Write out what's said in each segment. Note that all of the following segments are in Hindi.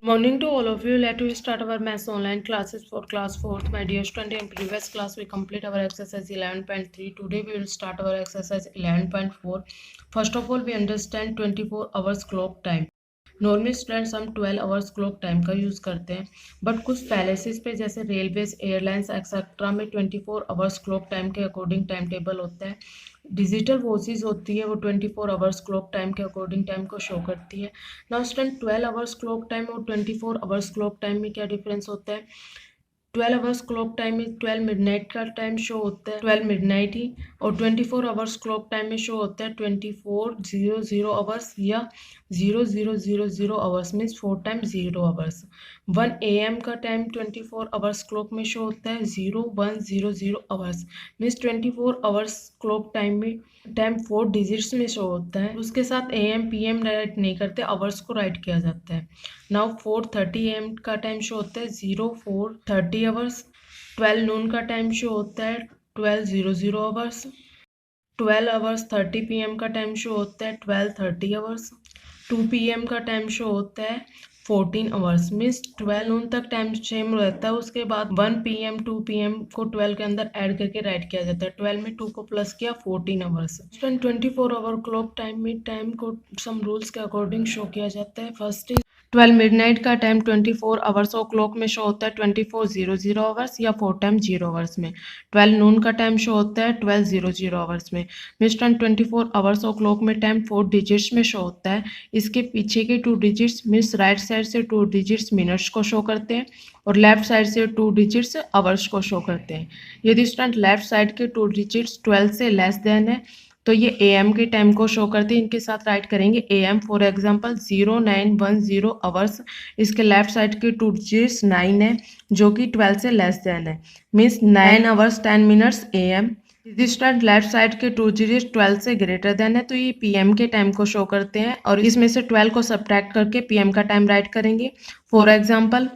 Morning to all of you. Let us start our maths online classes for class 4th. My dear student, in previous class we complete our exercise 11.3. Today we will start our exercise 11.4. First of all, we understand 24 hours clock time. Normally students हम 12 आवर्स क्लॉक टाइम का यूज़ करते हैं, बट कुछ पैलेसेस पे जैसे रेलवेज, एयरलाइंस एक्सेट्रा में 24 आवर्स क्लॉक टाइम के अकॉर्डिंग टाइम टेबल होता है। डिजिटल वॉचेस होती है वो 24 आवर्स क्लॉक टाइम के अकॉर्डिंग टाइम को शो करती है। Now student 12 hours clock time और 24 आवर्स क्लॉक टाइम में क्या डिफरेंस होता है? 12 आवर्स क्लॉक टाइम में 12 मिडनाइट का टाइम शो होता है, 12 मिडनाइट ही, और 24 आवर्स क्लॉक टाइम में शो होता है 24:00 आवर्स या 00:00 hours, means 4 time 0 hours. 1 AM का टाइम 24 आवर्स क्लॉक में शो होता है 01:00 hours, means 24 hours clock time में टाइम 4 डिजिट्स में शो होता है। उसके साथ AM PM राइट नहीं करते, आवर्स को राइट किया जाता है। नाउ 4:30 AM का टाइम शो होता है 04:30 आवर्स। 12 नून का टाइम शो होता है 12:00 आवर्स। 12 आवर्स 30 PM का टाइम शो होता है 12:30 आवर्स। 2 PM का टाइम शो होता है 14 आवर्स, मीन्स 12 नून तक टाइम सेम रहता है। उसके बाद 1 PM 2 PM को 12 के अंदर ऐड करके राइट किया जाता है। 12 में 2 को प्लस किया 14 आवर्स। 24 आवर क्लॉक टाइम में टाइम को सम रूल्स के अकॉर्डिंग शो किया जाता है। फर्स्ट 12 मिडनाइट का टाइम 24 आवर्स ओ क्लॉक में शो होता है 24:00 आवर्स या 4 टाइम 0 आवर्स में। 12 नून का टाइम शो होता है 12:00 आवर्स में। मिस्टर 24 आवर्स ओ क्लॉक में टाइम 4 डिजिट्स में शो होता है। इसके पीछे के 2 डिजिट्स मीन्स राइट साइड से 2 डिजिट्स मिनट्स को शो करते हैं और लेफ्ट साइड से 2 डिजिट्स आवर्स को शो करते हैं। यदि स्टूडेंट लेफ्ट साइड के 2 डिजिट्स 12 से लेस देन है तो ये AM के टाइम को शो करते हैं। इनके साथ राइट करेंगे AM, फॉर एग्जांपल 0910 आवर्स। इसके लेफ्ट साइड के 2 डिजिट्स 9 है जो कि 12 से लेस देन है, मीन्स 9 आवर्स 10 मिनट्स AM। यदि स्टूडेंट लेफ्ट साइड के 2 डिजिट्स 12 से ग्रेटर देन है तो ये PM के टाइम को शो करते हैं और इसमें से 12 को सब्ट्रैक्ट करके PM का टाइम राइट करेंगे। For example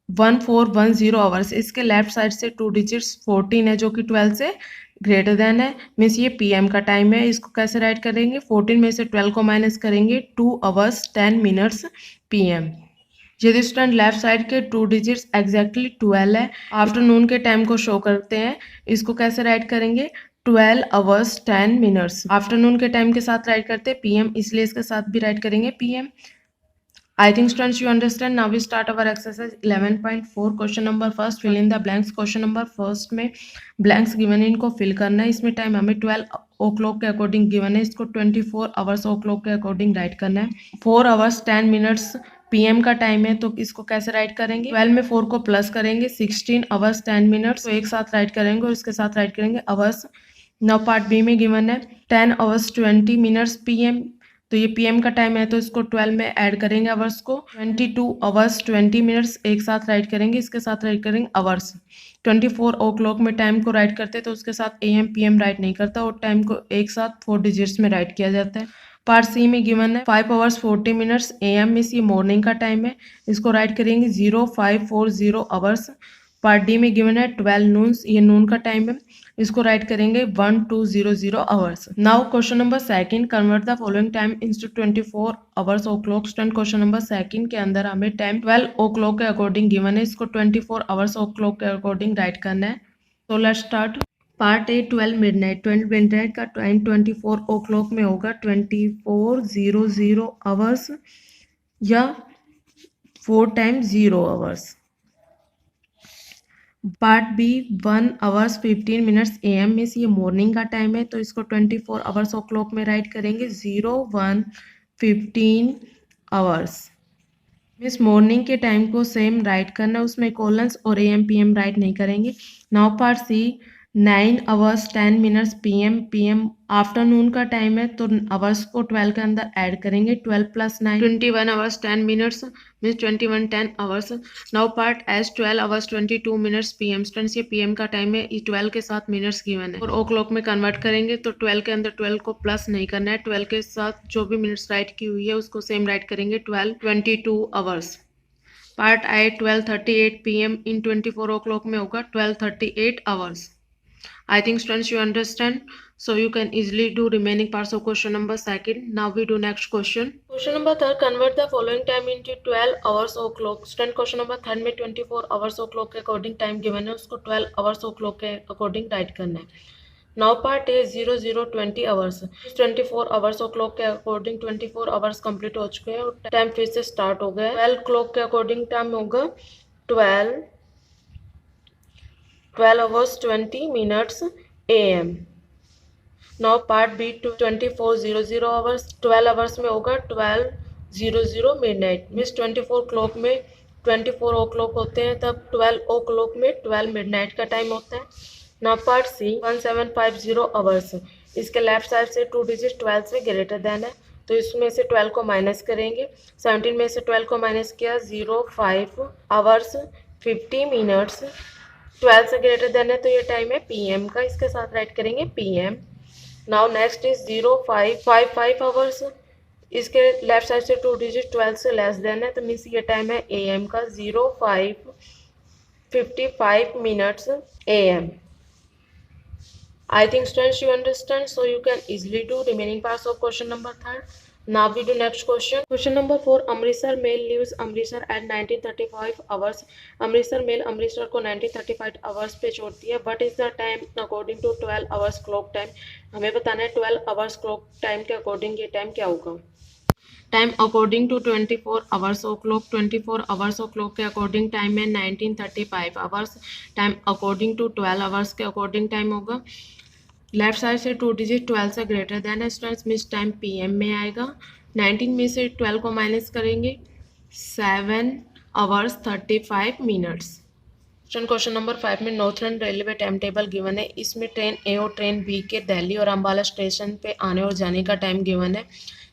1410 hours. इसके लेफ्ट साइड से 2 डिजिट्स 14 है जो कि 12 से ग्रेटर देन है, मीन्स ये PM का टाइम है। इसको कैसे राइट करेंगे? 14 में से 12 को माइनस करेंगे 2 आवर्स 10 मिनट्स PM। यदि स्टूडेंट लेफ्ट साइड के 2 डिजिट्स एग्जैक्टली 12 है, आफ्टरनून के टाइम को शो करते हैं। इसको कैसे राइट करेंगे? 12 आवर्स 10 मिनट्स। आफ्टरनून के टाइम के साथ राइट करते हैं PM, इसलिए इसके साथ भी राइट करेंगे PM। I think students you understand. Now we start our exercise 11.4. Question number first, fill in the blanks. क्वेश्चन नंबर फर्स्ट में ब्लैंक्स गिवन है, इनको फिल करना है। इसमें टाइम हमें 12 ओ क्लॉक के अकॉर्डिंग गिवन है, इसको 24 आवर्स ओ क्लॉक के अकॉर्डिंग राइट करना है। 4 आवर्स 10 मिनट्स PM का टाइम है, तो इसको कैसे राइट करेंगे? 12 में 4 को प्लस करेंगे 16 आवर्स 10 मिनट्स, तो एक साथ राइट करेंगे और इसके साथ राइट करेंगे आवर्स। नाउ पार्ट बी में गिवन है 10 आवर्स 20 मिनट्स PM, तो ये PM का टाइम है तो इसको 12 में ऐड करेंगे आवर्स को। 22 आवर्स 20 मिनट्स एक साथ राइट करेंगे, इसके साथ राइट करेंगे आवर्स। 24 ओ क्लॉक में टाइम को राइट करते हैं तो उसके साथ AM PM राइट नहीं करता और टाइम को एक साथ 4 डिजिट्स में राइट किया जाता है। पार्ट सी में गिवन है 5 आवर्स 40 मिनट्स AM, मीन्स ये मॉर्निंग का टाइम है, इसको राइट करेंगे 0540 आवर्स। पार्ट डी में गिवन है 12 नून, ये नून का टाइम है, इसको राइट करेंगे 1200 hours. Now question number second, convert the following time into 24 hours o'clock. Student question number second के अंदर हमें टाइम 12 ओ क्लॉक के अकॉर्डिंग गिवन है, इसको 24 आवर्स ओ क्लॉक के अकॉर्डिंग राइट करना है। तो let's start. Part A 12 midnight. 12 midnight का टाइम 24 ओ क्लॉक में होगा 24:00 आवर्स या 4 time 0 hours. Part B 1 hours 15 minutes AM, means ये मॉर्निंग का टाइम है तो इसको 24 आवर्स ओ क्लॉक में राइट करेंगे 01:15 आवर्स, मीन्स मॉर्निंग के टाइम को सेम राइट करना, उसमें कोलन्स और AM PM राइट नहीं करेंगे। Now part C 9 hours 10 minutes PM afternoon का टाइम है तो आवर्स को 12 के अंदर ऐड करेंगे। 12 + 9 21 hours 10 minutes, means 21 10 hours. Now part S 12 hours 22 minutes PM। Students ये PM का टाइम है, ये 12 के साथ मिनट्स गिवन है और ओ क्लॉक में कन्वर्ट करेंगे तो 12 के अंदर 12 को प्लस नहीं करना है, 12 के साथ जो भी मिनट्स राइट की हुई है उसको सेम राइट करेंगे 12 22 hours. Part I 12:38 PM in 24 o'clock में होगा 12:38 hours. I think students you understand. So you can easily do remaining parts of question number second. Now we do next question. Question number third, convert the following time into 12 hours o'clock. Student question number third में 24 hours o'clock के अकॉर्डिंग टाइम गिवन है, उसको 12 hours o'clock के अकॉर्डिंग राइट करना है. Now part A 0020 hours. 24 hours o'clock के अकॉर्डिंग 24 आवर्स कंप्लीट हो चुके हैं और टाइम फिर से स्टार्ट हो गया. 12 o'clock के अकॉर्डिंग टाइम होगा 12 hours 20 minutes AM. Now part B 2400 hours. 12 hours में होगा 12:00 मिडनाइट. मीन्स 24 क्लॉक में 24 o'clock होते हैं, तब 12 o'clock में 12 मिडनाइट का टाइम होता है. Now part C 1750 hours. इसके लेफ्ट साइड से 2 डिजिट 12 से ग्रेटर देन है, तो इसमें से 12 को माइनस करेंगे. 17 में से 12 को माइनस किया 05 आवर्स 50 मिनट्स. 12 से ग्रेटर देन है तो ये टाइम है PM का, इसके साथ राइट करेंगे PM. Now next is 0555 hours. इसके लेफ्ट साइड से 2 डिजिट 12 से लेस देन है, तो मीन्स ये टाइम है AM का 05:55 minutes AM. I think students you understand, so you can easily do remaining parts of question number third. Now we do next question. Question number 4, Amritsar mail leaves Amritsar at 1935 hours. Amritsar mail Amritsar को 1935 hours पे छोड़ती है. What is the time according to 12 hours clock time? हमें बताना है 12 hours clock time के अकॉर्डिंग ये टाइम क्या होगा. Time according to 24 hours o'clock. 24 hours o'clock के अकॉर्डिंग टाइम है 1935 hours. Time according to 12 hours के अकॉर्डिंग टाइम होगा. लेफ्ट साइड से 2 डिजिट 12 से ग्रेटर देन है स्टूडेंट्स, मीन्स टाइम PM में आएगा. 19 में से 12 को माइनस करेंगे 7 hours 35 मिनट्स. क्वेश्चन नंबर 5 में northern railway time table given है. इसमें ट्रेन A और ट्रेन B के दिल्ली और अम्बाला स्टेशन पे आने और जाने का टाइम गिवन है.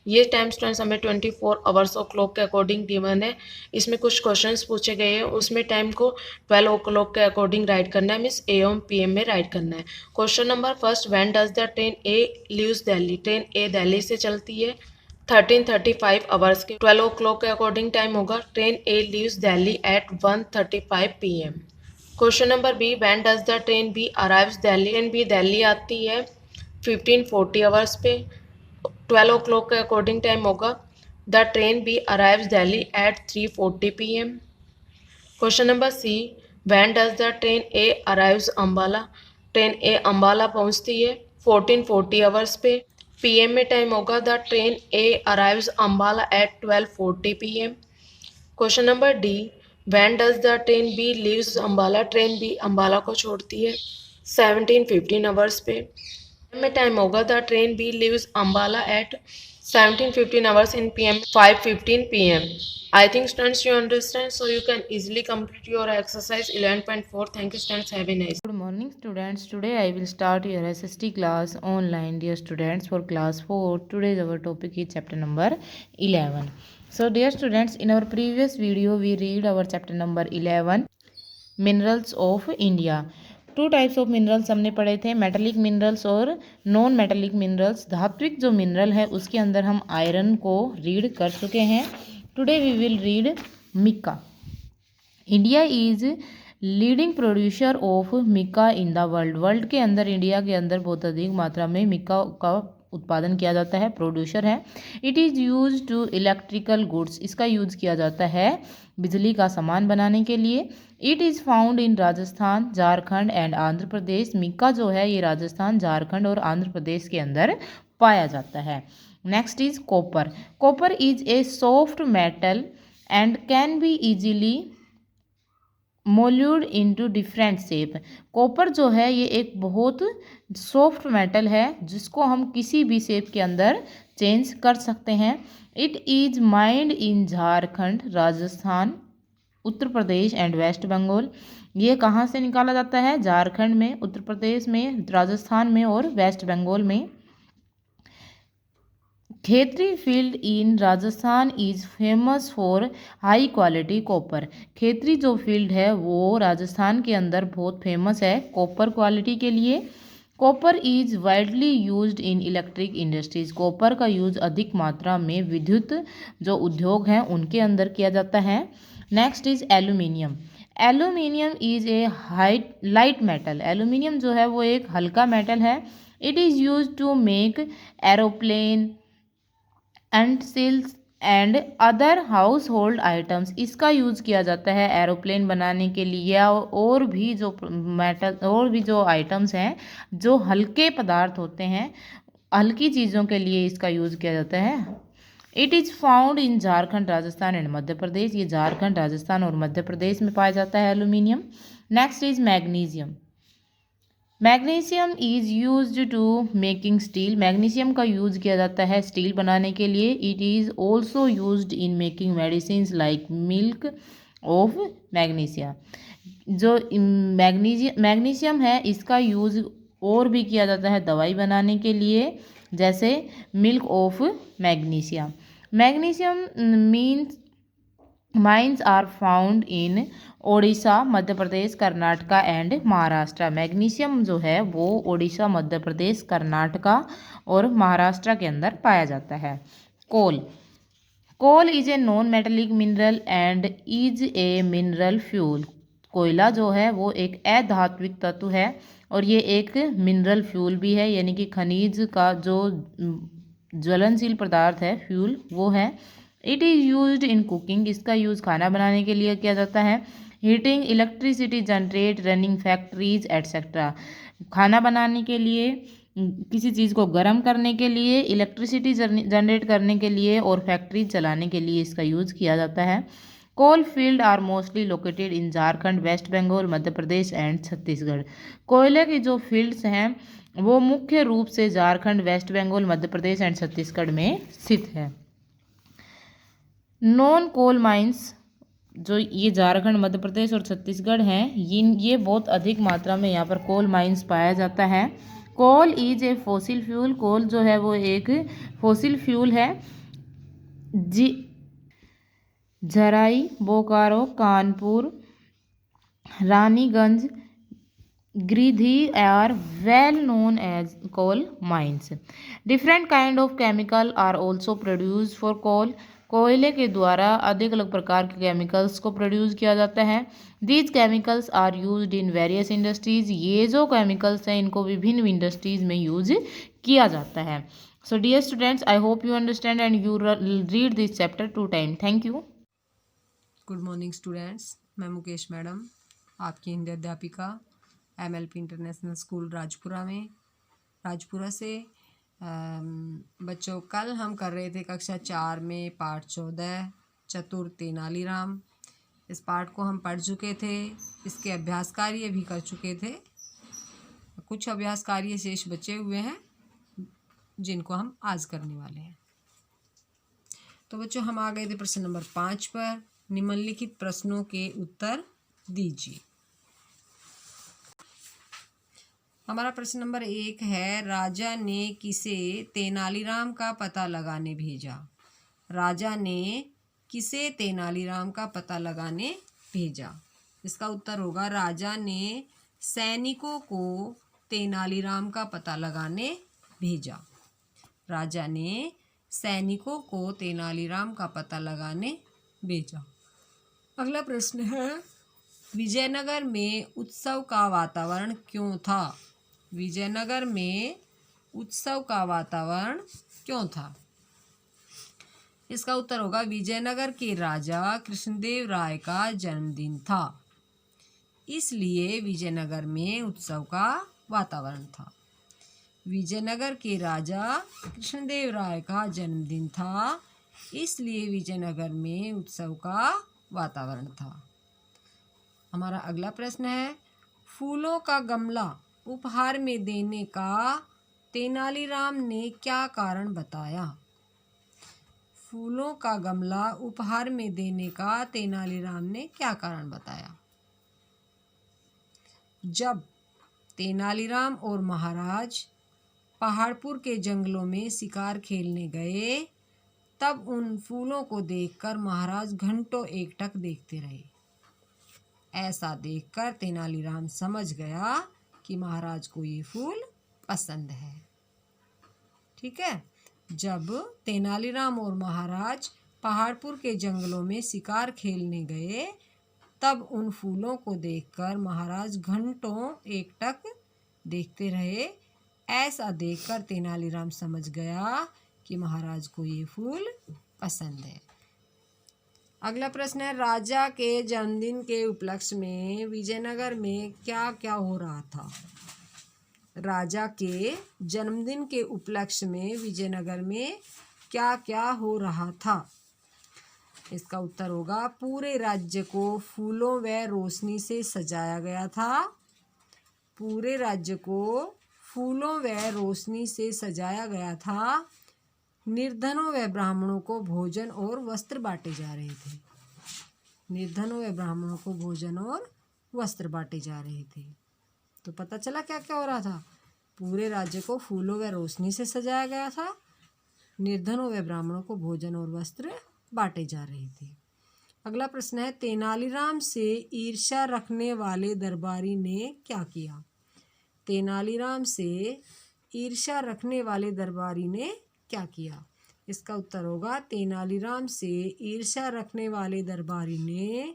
ये टाइम स्टूडेंट्स हमें 24 आवर्स ओ क्लॉक के अकॉर्डिंग गिवन है. इसमें कुछ क्वेश्चंस पूछे गए हैं, उसमें टाइम को 12 o'clock के अकॉर्डिंग राइट करना है, मीन्स AM PM में राइट करना है. Question number first, when does the train A leaves Delhi. Train A Delhi से चलती है 13:35 आवर्स के. 12 o'clock के अकॉर्डिंग टाइम होगा train A leaves Delhi at 1:35 PM. Question number B, when does the train B arrives Delhi. ट्रेन B दिल्ली आती है 15:40 आवर्स पे. 12 o'clock के अकॉर्डिंग टाइम होगा the train B arrives Delhi at 3:40 PM. Question number C, when does the train A arrives Ambala. Train A Ambala पहुंचती है 14:40 आवर्स पे. PM में टाइम होगा the train A arrives Ambala at 12:40 PM. Question number D, when does the train B leaves Ambala. Train B Ambala को छोड़ती है 17:15 आवर्स पे. में टाइम होगा the train B leaves Ambala at 17:15 hours in PM 5:15 PM. I think students you understand, so you can easily complete your exercise 11.4. Thank you students, have a nice. Good morning students. Today I will start your SST class online. Dear students, for class 4, today's our topic is chapter number 11. So dear students, in our previous video we read our chapter number 11, minerals of India. 2 types of minerals हमने पढ़े थे, मेटेलिक मिनरल्स और नॉन मेटेलिक मिनरल्स. धात्विक जो मिनरल है उसके अंदर हम आयरन को रीड कर चुके हैं. Today we will read mica. India is leading producer of mica in the world. World के अंदर इंडिया के अंदर बहुत अधिक मात्रा में मिका का उत्पादन किया जाता है, प्रोड्यूसर है. It is use to electrical goods. इसका यूज़ किया जाता है बिजली का सामान बनाने के लिए. It is found in Rajasthan, Jharkhand and Andhra Pradesh. Mica जो है ये राजस्थान, झारखंड और आंध्र प्रदेश के अंदर पाया जाता है. Next is copper. Copper is a soft metal and can be easily moulded into different shape. Copper जो है ये एक बहुत सॉफ्ट मेटल है जिसको हम किसी भी शेप के अंदर चेंज कर सकते हैं. It is mined in Jharkhand, Rajasthan, Uttar Pradesh and West Bengal. ये कहाँ से निकाला जाता है? झारखंड में, उत्तर प्रदेश में, राजस्थान में और वेस्ट बंगाल में. Khetri field in Rajasthan is famous for high quality copper. Khetri जो फील्ड है वो राजस्थान के अंदर बहुत फेमस है कॉपर क्वालिटी के लिए. Copper is widely used in electric industries. Copper का यूज़ अधिक मात्रा में विद्युत जो उद्योग हैं उनके अंदर किया जाता है. Next is aluminium. Aluminium is a light metal. Aluminium जो है वो एक हल्का मेटल है। It is use to make aeroplane and sills and other household items. इसका यूज़ किया जाता है एरोप्लेन बनाने के लिए और भी जो मेटल और भी जो आइटम्स हैं जो हल्के पदार्थ होते हैं, हल्की चीज़ों के लिए इसका यूज़ किया जाता है। It is found in Jharkhand, Rajasthan and Madhya Pradesh. ये झारखंड, राजस्थान और मध्य प्रदेश में पाया जाता है aluminium. Next is magnesium. Magnesium is use to making steel. Magnesium का यूज़ किया जाता है स्टील बनाने के लिए। It is also use in making medicine like milk of magnesia. जो मैग्नीशियम है इसका यूज़ और भी किया जाता है दवाई बनाने के लिए, जैसे milk of magnesia. Magnesium means mines are found in Odisha, Madhya Pradesh, Karnataka and Maharashtra. Magnesium जो है वो ओडिशा, मध्य प्रदेश, कर्नाटका और महाराष्ट्र के अंदर पाया जाता है। Coal. Coal is a non metallic mineral and is a mineral fuel. कोयला जो है वो एक अधात्विक तत्व है और ये एक मिनरल फ्यूल भी है, यानी कि खनिज का जो ज्वलनशील पदार्थ है, फ्यूल वो है। It is use in cooking. इसका यूज़ खाना बनाने के लिए किया जाता है। Heating, electricity generate, running factories etcetera. खाना बनाने के लिए, किसी चीज़ को गर्म करने के लिए, इलेक्ट्रिसिटी जनरेट करने के लिए और फैक्ट्रीज चलाने के लिए इसका यूज़ किया जाता है। Coal field are mostly located in Jharkhand, West Bengal, Madhya Pradesh and Chhattisgarh. कोयले की जो फील्ड्स हैं वो मुख्य रूप से झारखंड, वेस्ट बंगाल, मध्य प्रदेश एंड छत्तीसगढ़ में स्थित है। नॉन कोल माइंस, जो ये झारखंड, मध्य प्रदेश और छत्तीसगढ़ हैं, ये बहुत अधिक मात्रा में यहाँ पर कोल माइंस पाया जाता है। Coal is a fossil fuel. Coal जो है वो एक फॉसिल फ्यूल है। जी Jharia, Bokaro, Kanpur, Raniganj, Giridih are well known as coal mines. Different kind of chemical are also produced for coal. कोयले के द्वारा अधिक अलग प्रकार के केमिकल्स को प्रोड्यूस किया जाता है। These chemicals are used in various industries. ये जो केमिकल्स हैं इनको विभिन्न इंडस्ट्रीज में यूज किया जाता है। So dear students, I hope you understand and you read this chapter 2 times. Thank you. Good morning students, मैं मुकेश मैडम, आपकी हिंदी अध्यापिका, MLP इंटरनेशनल स्कूल राजपुरा से। बच्चों, कल हम कर रहे थे कक्षा 4 में पाठ 14 चतुर तेनालीराम। इस पाठ को हम पढ़ चुके थे, इसके अभ्यास कार्य भी कर चुके थे। कुछ अभ्यास कार्य शेष बचे हुए हैं जिनको हम आज करने वाले हैं। तो बच्चों, हम आ गए थे प्रश्न नंबर 5 पर। निम्नलिखित प्रश्नों के उत्तर दीजिए। हमारा प्रश्न नंबर 1 है, राजा ने किसे तेनालीराम का पता लगाने भेजा? राजा ने किसे तेनालीराम का पता लगाने भेजा? इसका उत्तर होगा, राजा ने सैनिकों को तेनालीराम का पता लगाने भेजा। राजा ने सैनिकों को तेनालीराम का पता लगाने भेजा। अगला प्रश्न है, विजयनगर में उत्सव का वातावरण क्यों था? विजयनगर में उत्सव का वातावरण क्यों था? इसका उत्तर होगा, विजयनगर के राजा कृष्णदेव राय का जन्मदिन था, इसलिए विजयनगर में उत्सव का वातावरण था। विजयनगर के राजा कृष्णदेव राय का जन्मदिन था, इसलिए विजयनगर में उत्सव का वातावरण था। हमारा अगला प्रश्न है, फूलों का गमला उपहार में देने का तेनालीराम ने क्या कारण बताया? फूलों का गमला उपहार में देने का तेनालीराम ने क्या कारण बताया? जब तेनालीराम और महाराज पहाड़पुर के जंगलों में शिकार खेलने गए, तब उन फूलों को देखकर महाराज घंटों एकटक देखते रहे। ऐसा देखकर तेनालीराम समझ गया कि महाराज को ये फूल पसंद है। ठीक है। जब तेनालीराम और महाराज पहाड़पुर के जंगलों में शिकार खेलने गए, तब उन फूलों को देखकर महाराज घंटों एकटक देखते रहे। ऐसा देखकर तेनालीराम समझ गया कि महाराज को ये फूल पसंद है। अगला प्रश्न है, राजा के जन्मदिन के उपलक्ष्य में विजयनगर में क्या क्या हो रहा था? राजा के जन्मदिन के उपलक्ष्य में विजयनगर में क्या क्या हो रहा था? इसका उत्तर होगा, पूरे राज्य को फूलों व रोशनी से सजाया गया था। पूरे राज्य को फूलों व रोशनी से सजाया गया था। निर्धनों व ब्राह्मणों को भोजन और वस्त्र बांटे जा रहे थे। निर्धनों व ब्राह्मणों को भोजन और वस्त्र बांटे जा रहे थे। तो पता चला क्या क्या हो रहा था। पूरे राज्य को फूलों व रोशनी से सजाया गया था। निर्धनों व ब्राह्मणों को भोजन और वस्त्र बांटे जा रहे थे। अगला प्रश्न है, तेनालीराम से ईर्ष्या रखने वाले दरबारी ने क्या किया? तेनालीराम से ईर्ष्या रखने वाले दरबारी ने क्या किया? इसका उत्तर होगा, तेनालीराम से ईर्ष्या रखने वाले दरबारी ने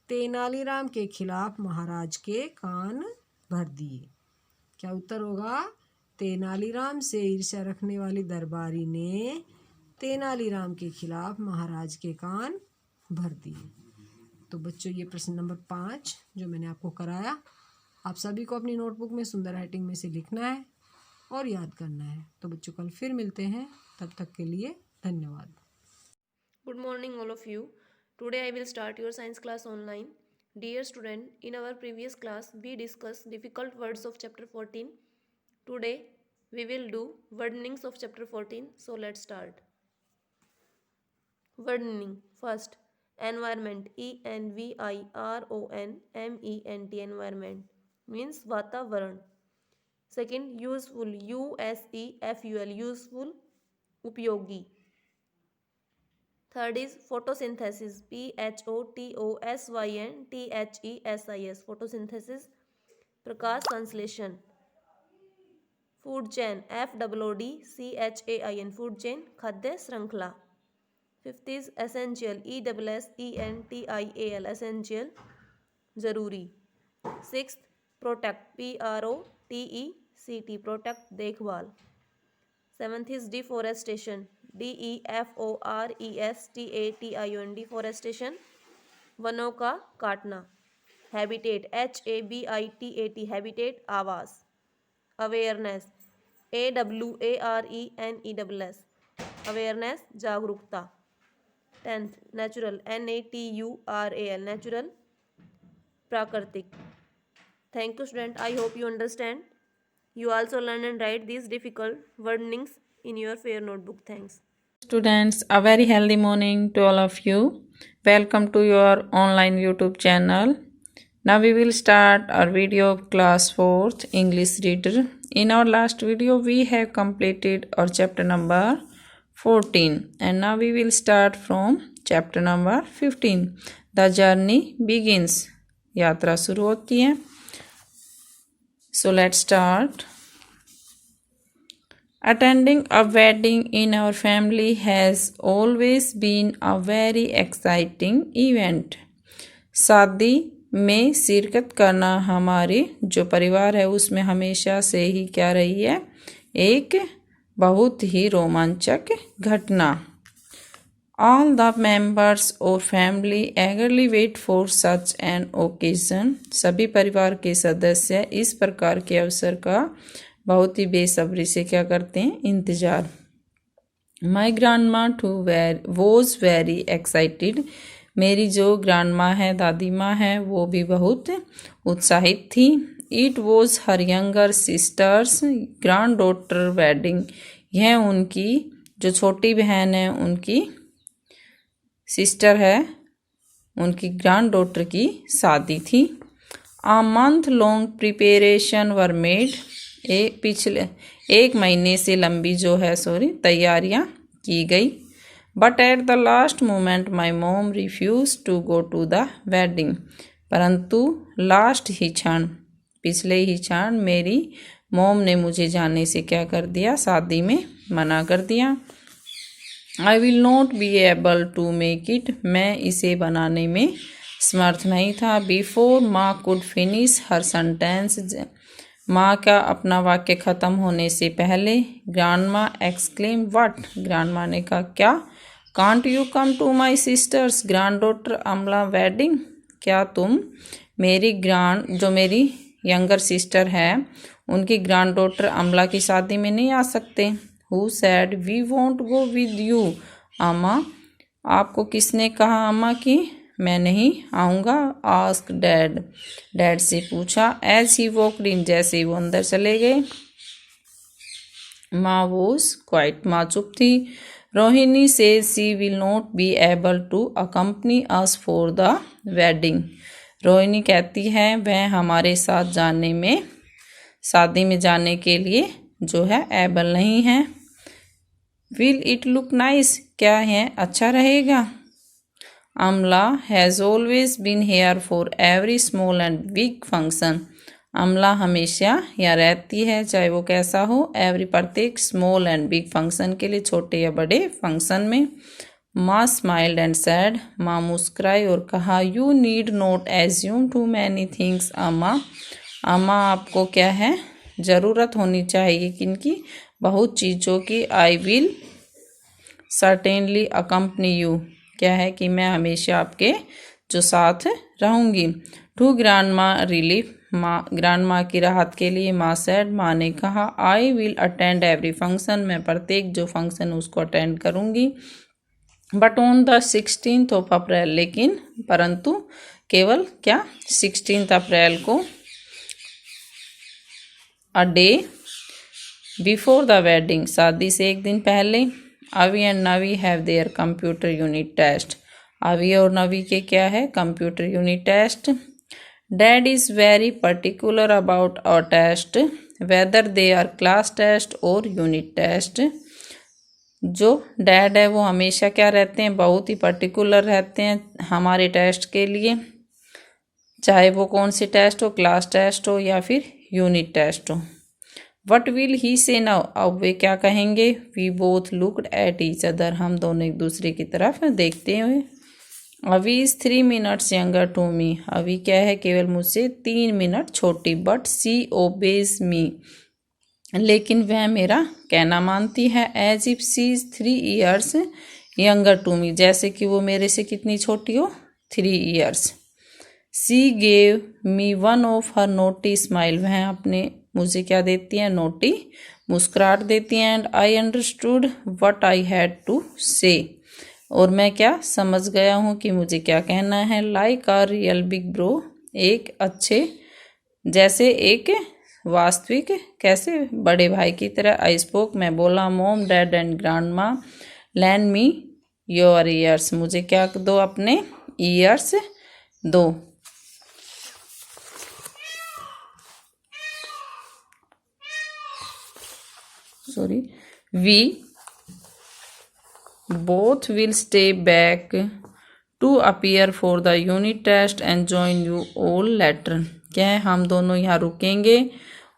तेनालीराम के खिलाफ महाराज के कान भर दिए। क्या उत्तर होगा? तेनालीराम से ईर्ष्या रखने वाले दरबारी ने तेनालीराम के खिलाफ महाराज के कान भर दिए। तो बच्चों, ये प्रश्न नंबर 5 जो मैंने आपको कराया, आप सभी को अपनी नोटबुक में सुंदर राइटिंग में से लिखना है और याद करना है। तो बच्चों, कल फिर मिलते हैं, तब तक के लिए धन्यवाद। Good morning all of you. Today I will start your science class online. Dear student, in our previous class we discussed difficult words of chapter 14. Today we will do wordings of chapter 14. So let's start. Wording. First, environment. ENVIRONMENT. Environment means वातावरण. Second, useful. USEFUL. Useful, उपयोगी. Third is photosynthesis. PHOTOSYNTHESIS. Photosynthesis, प्रकाश संश्लेषण. Food chain. FOODCHAIN. Food chain, खाद्य श्रृंखला. Fifth is essential. ESSENTIAL. Essential, जरूरी. Sixth, protect. PROTECT. Protect, देखभाल. Seventh is deforestation. DEFORESTATION. Deforestation, वनों का काटना. Habitat. HABITAT. Habitat, आवास. Awareness. AWARENESS. Awareness, जागरूकता. 10th, natural. NATURAL. Natural, प्राकृतिक. Thank you student. I hope you understand. You also learn and write these difficult wordings in your fair notebook. Thanks. Students, a very healthy morning to all of you. Welcome to your online YouTube channel. Now we will start our video of class 4th English reader. In our last video we have completed our chapter number 14 and now we will start from chapter number 15. The journey begins. यात्रा शुरू होती है. So let's start. Attending a wedding in our family has always been a very exciting event. शादी में शिरकत करना हमारे जो परिवार है उसमें हमेशा से ही क्या रही है, एक बहुत ही रोमांचक घटना. All the members or family eagerly wait for such an occasion. सभी परिवार के सदस्य इस प्रकार के अवसर का बहुत ही बेसब्री से क्या करते हैं, इंतजार. My grandma too was very excited. मेरी जो ग्रांडमा है, दादी माँ है, वो भी बहुत उत्साहित थी. It was her younger sister's granddaughter wedding. यह उनकी जो छोटी बहन है, उनकी सिस्टर है, उनकी ग्रैंड डॉटर की शादी थी. A month long preparation were made. पिछले 1 महीने से लंबी जो है तैयारियां की गई. But at the last moment my mom refused to go to the wedding. परंतु लास्ट ही क्षण, पिछले ही क्षण मेरी मॉम ने मुझे जाने से क्या कर दिया, शादी में मना कर दिया. I will not be able to make it. मैं इसे बनाने में समर्थ नहीं था। बिफोर माँ कुड फिनिश हर सेंटेंस, माँ का अपना वाक्य खत्म होने से पहले। ग्रांडमा एक्सक्लेम व्हाट, ग्रांडमा ने कहा क्या। Can't you come to my sister's granddaughter Amla wedding, क्या तुम मेरी जो मेरी यंगर सिस्टर है उनकी ग्रैंड डॉटर अमला की शादी में नहीं आ सकते। Who said we won't go with you, अम्मा आपको किसने कहा अम्मा कि मैं नहीं आऊँगा। आस्क डैड, डैड से पूछा। एज ही वॉक्ड इन, जैसे ही वो अंदर चले गए। माँ वॉज क्वाइट, माँ चुप थी। Rohini says she will not be able to accompany us for the wedding, Rohini कहती है वह हमारे साथ शादी में जाने के लिए जो है एबल नहीं है। विल इट लुक नाइस, क्या है अच्छा रहेगा। Amla has always been here for every small and big function, Amla हमेशा यहाँ रहती है चाहे वो कैसा हो, एवरी प्रत्येक स्मॉल एंड बिग फंक्शन के लिए, छोटे या बड़े फंक्शन में। माँ स्माइल्ड एंड सैड, माँ मुस्कुराई और कहा you need not assume too many things अम्मा, अम्मा आपको क्या है ज़रूरत होनी चाहिए किनकी, बहुत चीज़ों की। I will certainly accompany you, क्या है कि मैं हमेशा आपके जो साथ रहूँगी। टू ग्रैंडमा रिलीफ, माँ ग्रैंडमा की राहत के लिए। माँ सैड, माँ ने कहा I will attend every function, मैं प्रत्येक जो फंक्शन उसको अटेंड करूँगी। But on the 16th of April, लेकिन परंतु केवल क्या 16 अप्रैल को, a day before the wedding, शादी से एक दिन पहले। अवी and Navi have their computer unit test, Avi और नवी के क्या है computer unit test. Dad is very particular about our test, whether they are class test और यूनिट टेस्ट, जो डैड है वो हमेशा क्या रहते हैं बहुत ही पर्टिकुलर रहते हैं हमारे टेस्ट के लिए, चाहे वो कौन सी टेस्ट हो, क्लास टेस्ट हो या फिर यूनिट टेस्ट हो। What will he say now, अब वे क्या कहेंगे। We both looked at each other, हम दोनों एक दूसरे की तरफ देखते हुए। Avi is 3 minutes younger to me, Avi क्या है केवल मुझसे 3 मिनट छोटी। बट सी ओबेज मी, लेकिन वह मेरा कहना मानती है। As if she is 3 years younger to me, जैसे कि वो मेरे से कितनी छोटी हो 3 years। C gave me one of her naughty smile, वह अपने मुझे क्या देती हैं नोटी मुस्कुराहट देती हैं। And I understood what I had to say, और मैं क्या समझ गया हूँ कि मुझे क्या कहना है। Like a real big bro, एक अच्छे जैसे एक वास्तविक कैसे बड़े भाई की तरह। आई स्पोक, मैं बोला। Mom dad and grandma lend me your ears, मुझे क्या दो अपने ईयर्स दो। Sorry, we both will stay back to appear for the unit test and join you all later, क्या है हम दोनों यहाँ रुकेंगे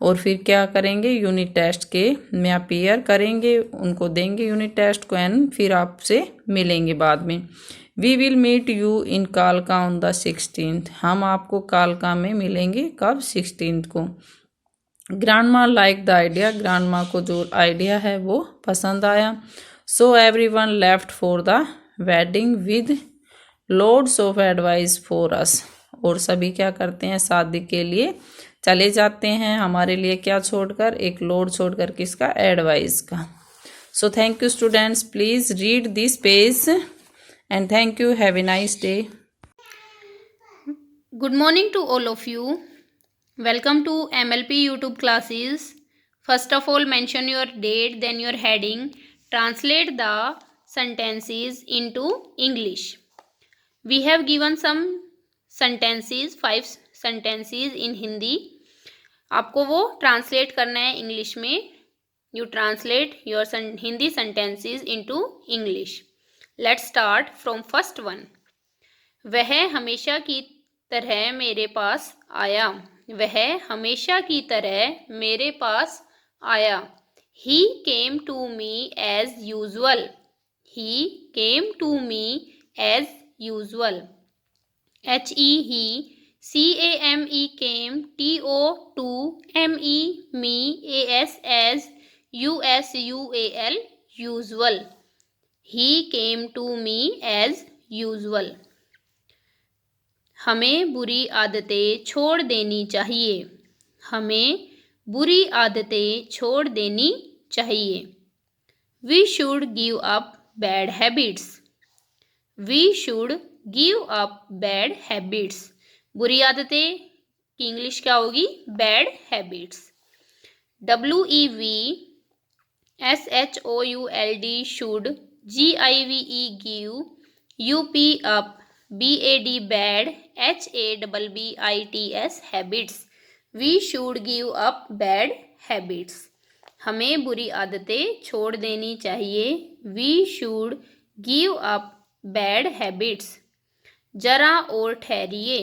और फिर क्या करेंगे यूनिट टेस्ट के में अपीयर करेंगे, उनको देंगे यूनिट टेस्ट को एंड फिर आपसे मिलेंगे बाद में। We will meet you in कालका ऑन द 16th, हम आपको कालका में मिलेंगे कब 16th को। Grandma like the idea, grandma को जो आइडिया है वो पसंद आया। So everyone left for the wedding with loads of advice for us, और सभी क्या करते हैं शादी के लिए चले जाते हैं हमारे लिए क्या छोड़कर, एक लोड छोड़कर, किसका एडवाइस का। So thank you students, please read this page and thank you, have a nice day. Good morning to all of you. Welcome to MLP YouTube classes. First of all, mention your date, then your heading. Translate the sentences into English. We have given some sentences, 5 sentences in Hindi. आपको वो ट्रांसलेट करना है इंग्लिश में. You translate your Hindi sentences into English. Let's start from first one. वह हमेशा की तरह मेरे पास आया. वह हमेशा की तरह मेरे पास आया. He came to me as usual. He came to me as usual. he, came, to, me, as, usual, usual. He came to me as usual. हमें बुरी आदतें छोड़ देनी चाहिए. हमें बुरी आदतें छोड़ देनी चाहिए. We should give up bad habits. We should give up bad habits. बुरी आदतें की इंग्लिश क्या होगी? Bad habits. WEVSHOULD should, GIVE give, UP up, BAD bad, HABBITS habits. We should give up bad habits. हमें बुरी आदतें छोड़ देनी चाहिए. We should give up bad habits. जरा और ठहरिए.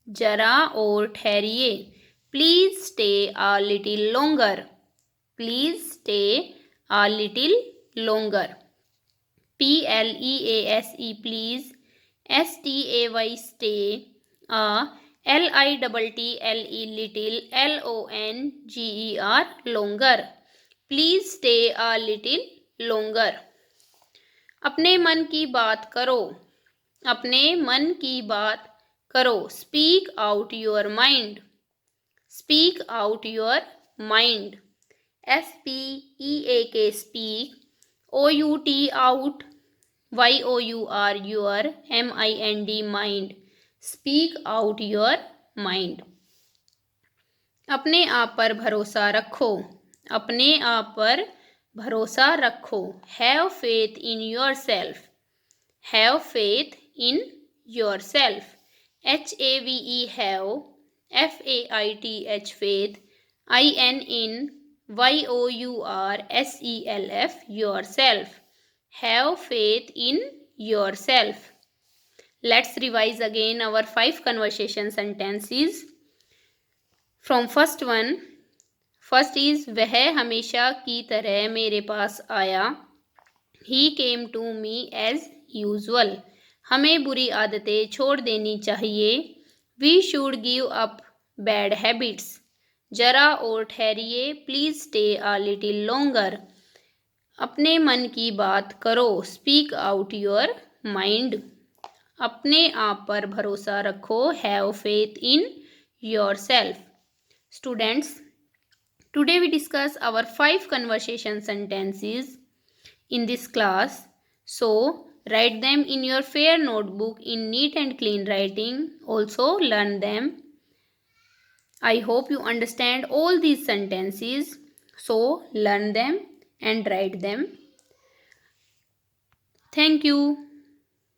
जरा और ठहरिए. Please stay a little longer. Please stay a little longer. PLEASE please. STAY stay. LITTLE little. LONGER longer. Please stay a little longer. अपने मन की बात करो. अपने मन की बात करो. Speak out your mind. Speak out your mind. SPEAK speak. OUT out. YOUR your. MIND mind. Speak out your mind. अपने आप पर भरोसा रखो. अपने आप पर भरोसा रखो. Have faith in yourself. Have faith in yourself. HAVE have. FAITH faith. IN YOURSELF yourself. Have faith in yourself. Let's revise again our 5 conversation sentences. From first one. First is वह हमेशा की तरह मेरे पास आया. He came to me as usual. हमें बुरी आदतें छोड़ देनी चाहिए. We should give up bad habits. जरा और ठहरिए. Please stay a little longer. अपने मन की बात करो. Speak out your mind. अपने आप पर भरोसा रखो. Have faith in yourself. Students, today we discuss our 5 conversation sentences in this class. So, write them in your fair notebook in neat and clean writing. Also, learn them. I hope you understand all these sentences. So, learn them and write them. Thank you.